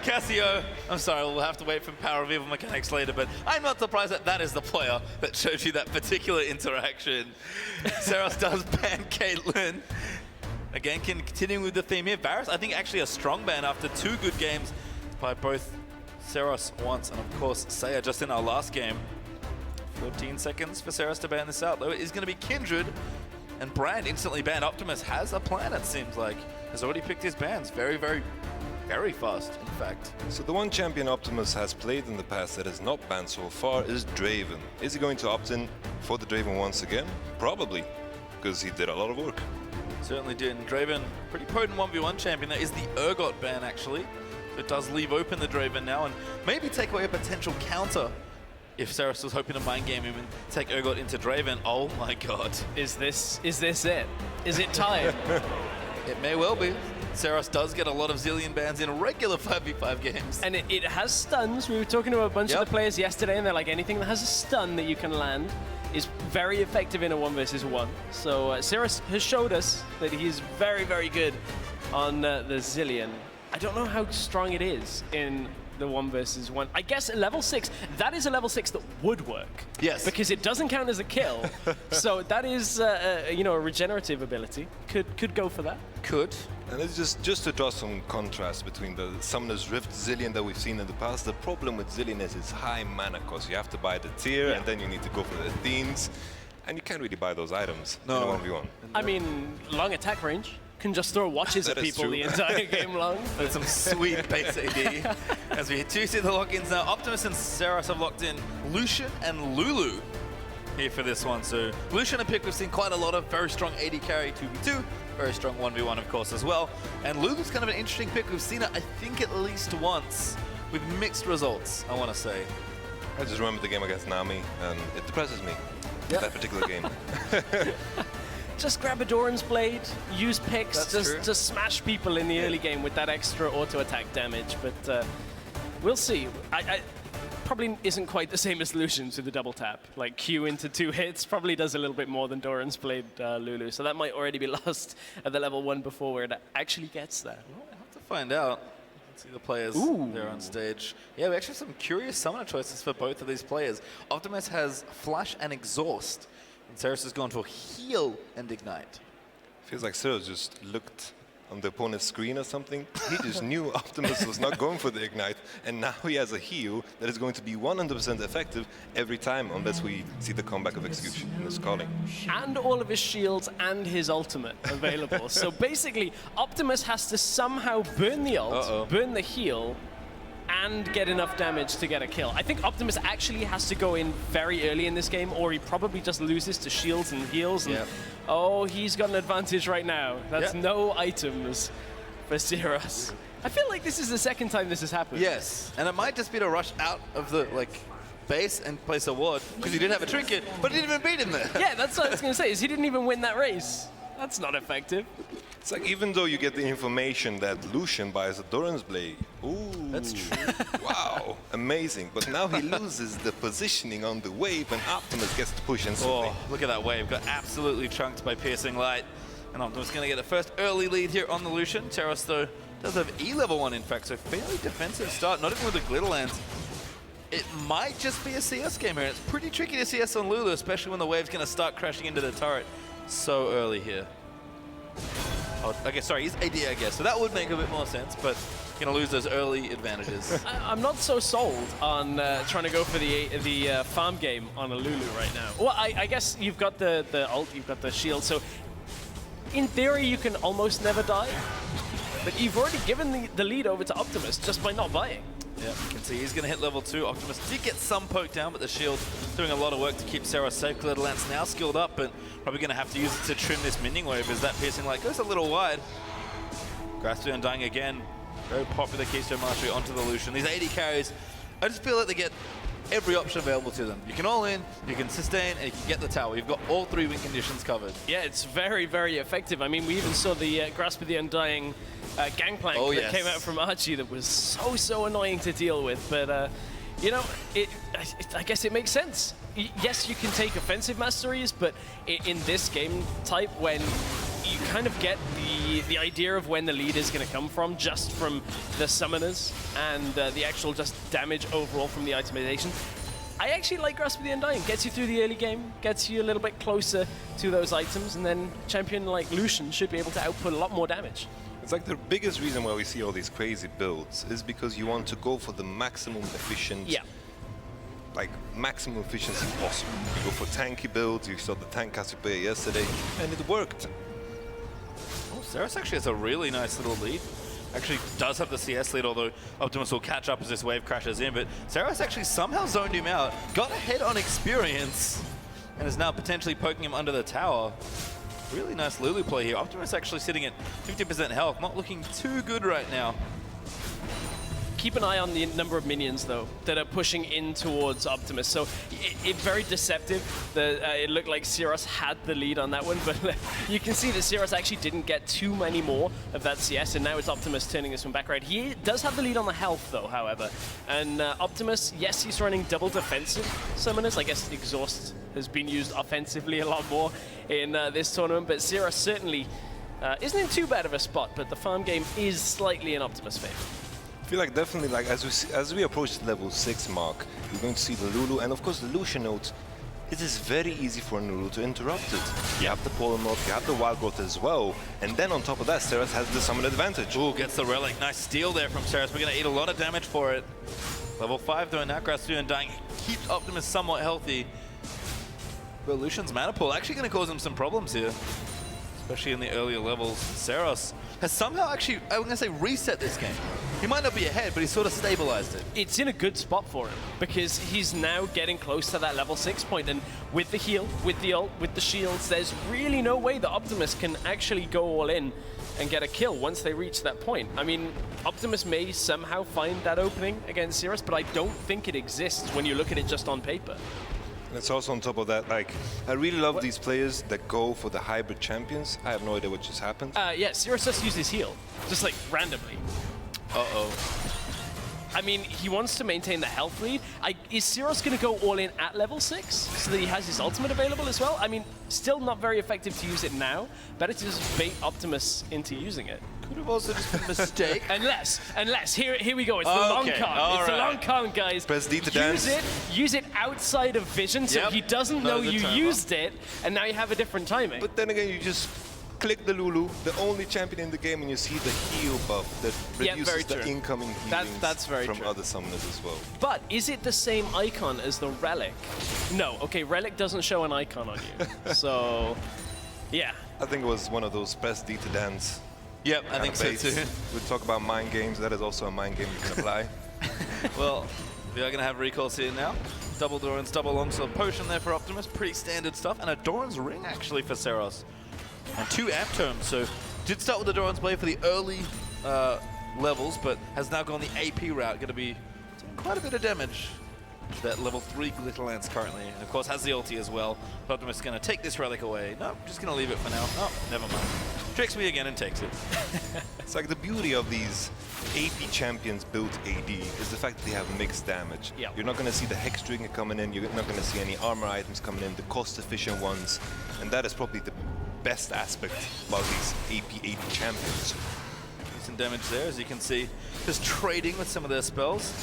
Casio, I'm sorry, we'll have to wait for Power of Evil mechanics later, but I'm not surprised that that is the player that showed you that particular interaction. Ceros does ban Caitlyn. Again, continuing with the theme here. Varus, I think actually a strong ban after 2 good games by both Ceros once and of course Saya just in our last game. 14 seconds for Ceros to ban this out, though it is going to be Kindred. And Brand instantly banned. Optimus has a plan, it seems like. Has already picked his bans very, very, very fast, in fact. So the one champion Optimus has played in the past that is not banned so far is Draven. Is he going to opt in for the Draven once again? Probably, because he did a lot of work. Certainly did. And Draven, pretty potent 1v1 champion. That is the Urgot ban, actually. So it does leave open the Draven now and maybe take away a potential counter if Ceros was hoping to mind game him and take Urgot into Draven. Oh my god. Is this it? Is it time? It may well be. Ceros does get a lot of Zillion bans in regular 5v5 games. And it has stuns. We were talking to a bunch of the players yesterday and they're like, anything that has a stun that you can land is very effective in a 1v1. So Ceros has showed us that he's very, very good on the Zillion. I don't know how strong it is in the 1v1. I guess a level 6, that is a level 6 that would work. Yes. Because it doesn't count as a kill. So that is, you know, a regenerative ability. Could go for that. Could. And it's just to draw some contrast between the Summoner's Rift Zillion that we've seen in the past. The problem with Zillion is its high mana cost. You have to buy the tier, and then you need to go for the themes. And you can't really buy those items in a 1v1. I mean, long attack range. Can just throw watches at people the entire game long. That's some sweet base AD. As we do see the lock-ins now, Optimus and Ceros have locked in Lucian and Lulu here for this one. So Lucian a pick we've seen quite a lot of. Very strong AD carry 2v2. Very strong 1v1 of course as well. And Lulu's kind of an interesting pick. We've seen it I think at least once with mixed results, I want to say. I just remember the game against Nami and it depresses me, that particular game. Just grab a Doran's Blade, use picks, That's just smash people in the early game with that extra auto-attack damage, but we'll see. I probably isn't quite the same as Lucian's with the double tap. Like Q into 2 hits probably does a little bit more than Doran's Blade Lulu, so that might already be lost at the level 1 before where it actually gets there. Well, we'll have to find out. Let's see the players there on stage. Yeah, we actually have some curious summoner choices for both of these players. Optimus has Flash and Exhaust. And Ceros has gone for Heal and Ignite. Feels like Ceros just looked on the opponent's screen or something. He just knew Optimus was not going for the Ignite, and now he has a heal that is going to be 100% effective every time, unless we see the comeback of Execution in his calling. And all of his shields and his ultimate available. So basically, Optimus has to somehow burn the ult, burn the heal, and get enough damage to get a kill. I think Optimus actually has to go in very early in this game, or he probably just loses to shields and heals. And oh, he's got an advantage right now. That's no items for Ceros. I feel like this is the second time this has happened. Yes, and it might just be to rush out of the base and place a ward, because he did have a trinket, but he didn't even beat him there. Yeah, that's what I was going to say, is he didn't even win that race. That's not effective. It's like even though you get the information that Lucian buys a Doran's Blade, ooh, that's true. Wow, amazing. But now he loses the positioning on the wave and Optimus gets to push instantly. Oh, look at that wave. Got absolutely chunked by Piercing Light. And Optimus going to get the first early lead here on the Lucian. Ceros, though, does have E level 1, in fact, so fairly defensive start, not even with the glitter lands. It might just be a CS game here. It's pretty tricky to CS on Lulu, especially when the wave's going to start crashing into the turret so early here. Oh, okay, sorry, he's AD, I guess, so that would make a bit more sense, but going to lose those early advantages. I'm not so sold on trying to go for the farm game on a Lulu right now. Well, I guess you've got the ult, you've got the shield, so in theory you can almost never die, but you've already given the lead over to Optimus just by not buying. Yeah, you can see he's going to hit level 2. Optimus did get some poke down, but the shield doing a lot of work to keep Ceros safe. Glitter Lance now skilled up, but probably going to have to use it to trim this minion wave as that Piercing Light goes a little wide. Grasp the Undying again. Very popular Keystone Mastery onto the Lucian. These 80 carries, I just feel like they get every option available to them. You can all in, you can sustain, and you can get the tower. You've got all 3 win conditions covered. Yeah, it's very, very effective. I mean, we even saw the Grasp of the Undying Gangplank that came out from Archie that was so annoying to deal with. But, you know, I guess it makes sense. Yes, you can take offensive masteries, but in this game type, when you kind of get the idea of when the lead is going to come from just from the summoners and the actual just damage overall from the itemization. I actually like Grasp of the Undying. Gets you through the early game, gets you a little bit closer to those items, and then champion like Lucian should be able to output a lot more damage. It's like the biggest reason why we see all these crazy builds is because you want to go for the maximum efficient, like maximum efficiency possible. You go for tanky builds, you saw the tank Cassiopeia yesterday, and it worked. Oh, Ceros actually has a really nice little lead. Actually does have the CS lead, although Optimus will catch up as this wave crashes in, but Ceros actually somehow zoned him out, got ahead on experience, and is now potentially poking him under the tower. Really nice Lulu play here. Optimus actually sitting at 50% health, not looking too good right now. Keep an eye on the number of minions, though, that are pushing in towards Optimus. So it's very deceptive. It looked like Ceros had the lead on that one, but you can see that Ceros actually didn't get too many more of that CS, and now it's Optimus turning this one back right. He does have the lead on the health, though, however. And Optimus, yes, he's running double defensive summoners. I guess Exhaust has been used offensively a lot more in this tournament, but Ceros certainly isn't in too bad of a spot, but the farm game is slightly in Optimus' favor. I feel like definitely, like as we approach the level 6 mark, you're going to see the Lulu, and of course the Lucian note. It is very easy for Lulu to interrupt it. You have the Polar Morph, you have the Wild Growth as well, and then on top of that, Ceros has the summon advantage. Ooh, gets the relic. Nice steal there from Ceros. We're going to eat a lot of damage for it. Level 5 though, now Grasp of the Undying keeps Optimus somewhat healthy. But Lucian's mana pool actually going to cause him some problems here, especially in the earlier levels. Ceros has somehow actually, I'm going to say, reset this game. He might not be ahead, but he's sort of stabilized it. It's in a good spot for him because he's now getting close to that level 6 point, and with the heal, with the ult, with the shields, there's really no way that Optimus can actually go all in and get a kill once they reach that point. I mean, Optimus may somehow find that opening against Ceros, but I don't think it exists when you look at it just on paper. And it's also on top of that, like, I really love these players that go for the hybrid champions. I have no idea what just happened. Yeah, Ceros just uses heal, just like randomly. Uh-oh. I mean, he wants to maintain the health lead. Is Ceros going to go all in at level 6 so that he has his ultimate available as well? I mean, still not very effective to use it now. Better to just bait Optimus into using it. Could have also just been a mistake. unless, here we go. It's the long card. It's the long card, guys. Press D to dance. Use it outside of vision so he doesn't know you used it, and now you have a different timing. But then again, you just click the Lulu, the only champion in the game, and you see the heal buff that reduces the incoming healings that's very from true. other summoners as well. But is it the same icon as the Relic? No. Okay, Relic doesn't show an icon on you. So, yeah. I think it was one of those press D to dance. Yep, I think so too. We talk about mind games. That is also a mind game you can apply. Well, we are going to have recalls here now. Double Doran's double longsword potion there for Optimus. Pretty standard stuff. And a Doran's ring actually for Ceros. And 2 amp terms. So did start with the Doran's blade for the early levels, but has now gone the AP route. Going to be doing quite a bit of damage. That level 3 Glitter Lance currently. And of course has the ulti as well. Optimus is going to take this relic away. No, just going to leave it for now. Oh, never mind. Tricks me again and takes it. It's like the beauty of these AP champions built AD is the fact that they have mixed damage. Yep. You're not going to see the Hex Trigger coming in, you're not going to see any armor items coming in, the cost-efficient ones, and that is probably the best aspect about these AP AD champions. Decent damage there, as you can see. Just trading with some of their spells.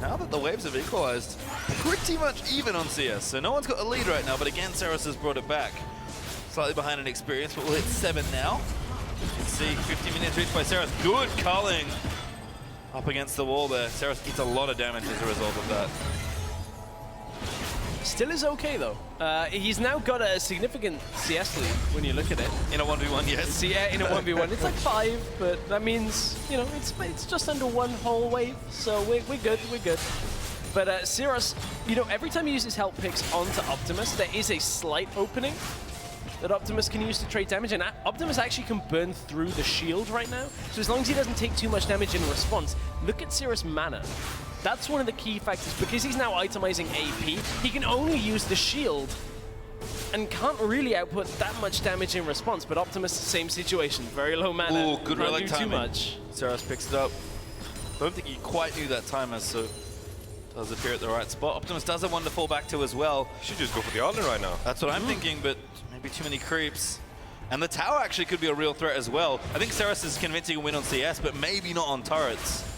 Now that the waves have equalized, pretty much even on CS. So no one's got a lead right now, but again, Ceros has brought it back. Slightly behind in experience, but we'll hit 7 now. You can see 50 minutes reached by Ceros. Good culling up against the wall there. Ceros gets a lot of damage as a result of that. Still is okay though. He's now got a significant CS lead when you look at it. In a 1v1, yes. So yeah, in a 1v1. It's like 5, but that means, you know, it's just under 1 whole wave. So we're good, we're good. But Ceros, you know, every time he uses health picks onto Optimus, there is a slight opening that Optimus can use to trade damage, and Optimus actually can burn through the shield right now. So as long as he doesn't take too much damage in response, look at Ceros' mana. That's one of the key factors. Because he's now itemizing AP, he can only use the shield and can't really output that much damage in response. But Optimus, same situation, very low mana. Ooh, good relic timing. Too much. Ceros picks it up. Don't think he quite knew that timer, so does appear at the right spot. Optimus does have one to fall back to as well. You should just go for the Alden right now. That's what I'm thinking, but maybe too many creeps. And the tower actually could be a real threat as well. I think Ceros is convincing a win on CS, but maybe not on turrets.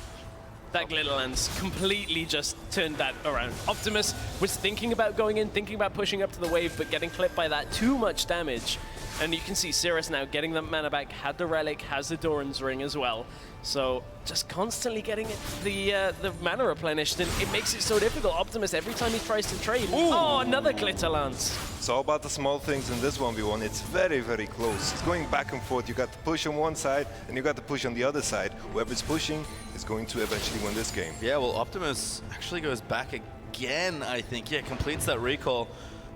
That glitter lens completely just turned that around. Optimus was thinking about going in, thinking about pushing up to the wave, but getting clipped by that, too much damage. And you can see Ceros now getting the mana back, had the relic, has the Doran's ring as well. So just constantly getting the mana replenished, and it makes it so difficult. Optimus, every time he tries to trade, oh, another glitter lance. It's all about the small things in this 1v1. It's very, very close. It's going back and forth. You got to push on one side, and you got to push on the other side. Whoever's pushing is going to eventually win this game. Yeah, well, Optimus actually goes back again, I think. Yeah, completes that recall.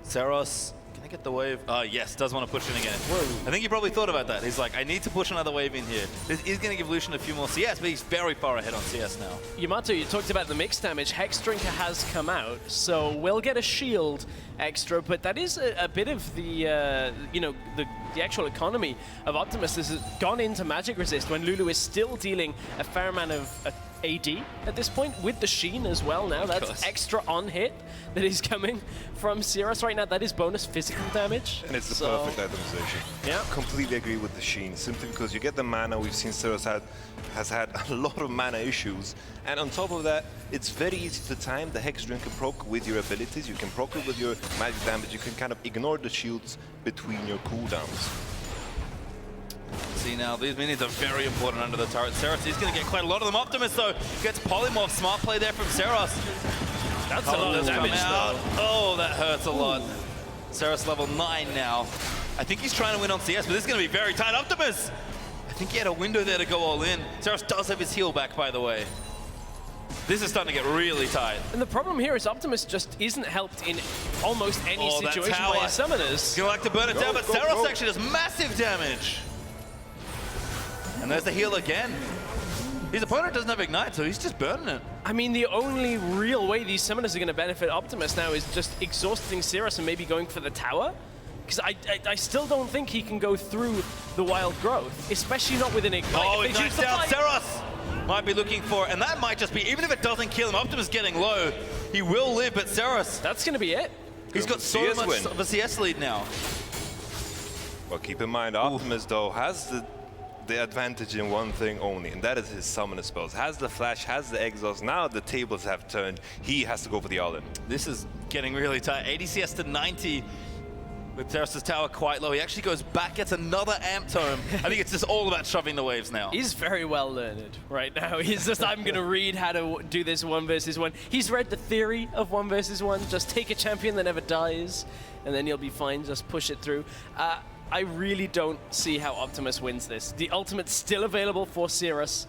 Ceros, can I get the wave? Yes, does want to push in again. Whoa. I think he probably thought about that. He's like, I need to push another wave in here. This is going to give Lucian a few more CS, but he's very far ahead on CS now. Yamato, you talked about the mixed damage. Hex Drinker has come out, so we'll get a shield extra, but that is a bit of the, you know, the actual economy of Optimus has gone into magic resist when Lulu is still dealing a fair amount of AD at this point, with the Sheen as well now. That's extra on hit that is coming from Ceros right now. That is bonus physical damage. And it's the perfect itemization. Yeah. Completely agree with the Sheen, simply because you get the mana. We've seen Ceros has had a lot of mana issues. And on top of that, it's very easy to time the Hex Drinker proc with your abilities. You can proc it with your magic damage. You can kind of ignore the shields between your cooldowns. See now, these minions are very important under the turret. Ceros is going to get quite a lot of them. Optimus, though, gets polymorph. Smart play there from Ceros. That's a lot of damage, though. Oh, that hurts a lot. Ceros level 9 now. I think he's trying to win on CS, but this is going to be very tight. Optimus! I think he had a window there to go all in. Ceros does have his heal back, by the way. This is starting to get really tight. And the problem here is Optimus just isn't helped in almost any situation by his summoners. He's going to like to burn it down, but Ceros actually does massive damage. And there's the heal again. His opponent doesn't have Ignite, so he's just burning it. I mean, the only real way these summoners are going to benefit Optimus now is just exhausting Ceros and maybe going for the tower. Because I still don't think he can go through the wild growth, especially not with an Ignite. Oh, Ignite's down. Ceros might be looking for it, and that might just be, even if it doesn't kill him, Optimus getting low, he will live, but Ceros, that's going to be it. He's got so much of a CS lead now. Well, keep in mind, Optimus, though, has the advantage in one thing only, and that is his summoner spells. Has the flash, has the exhaust. Now the tables have turned. He has to go for the all-in. This is getting really tight. 80 CS to 90 with Ceros' tower quite low. He actually goes back, gets another amp tome. I think it's just all about shoving the waves now. He's very well learned right now. He's just, I'm going to read how to do this 1 versus 1. He's read the theory of 1 versus 1. Just take a champion that never dies, and then you'll be fine. Just push it through. I really don't see how Optimus wins this. The ultimate's still available for Ceros.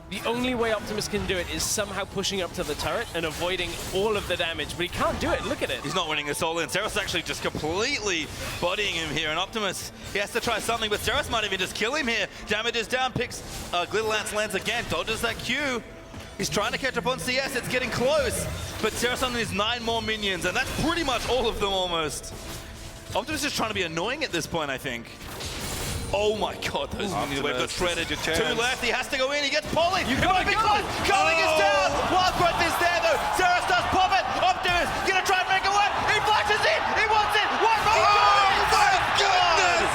The only way Optimus can do it is somehow pushing up to the turret and avoiding all of the damage, but he can't do it. Look at it. He's not winning this all in. Ceros actually just completely bodying him here, and Optimus, he has to try something, but Ceros might even just kill him here. Damage is down, picks Glitter Lance lands again, dodges that Q. He's trying to catch up on CS, it's getting close, but Ceros only has 9 more minions, and that's pretty much all of them almost. Optimus is trying to be annoying at this point, I think. Oh my god, those minions got shredded. 2 left, he has to go in, he gets poly. You might be close. Culling is down. Wild Growth is there though. Ceros does pop it. Optimus gonna try and make it work. He flashes in. He wants it. One more. Oh my goodness!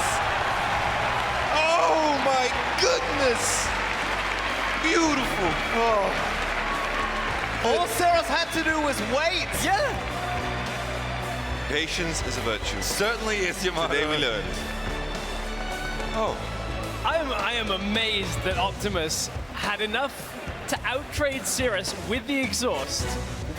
Oh my goodness! Beautiful. Oh. All Ceros had to do was wait. Yeah. Patience is a virtue. Certainly is, Yamato. Today we learned. Oh. I am amazed that Optimus had enough to outtrade Ceros with the exhaust,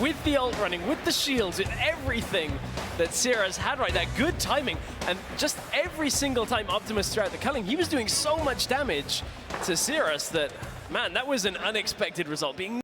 with the ult running, with the shields, with everything that Ceros had right there. Good timing, and just every single time Optimus throughout the culling, he was doing so much damage to Ceros that, man, that was an unexpected result. Being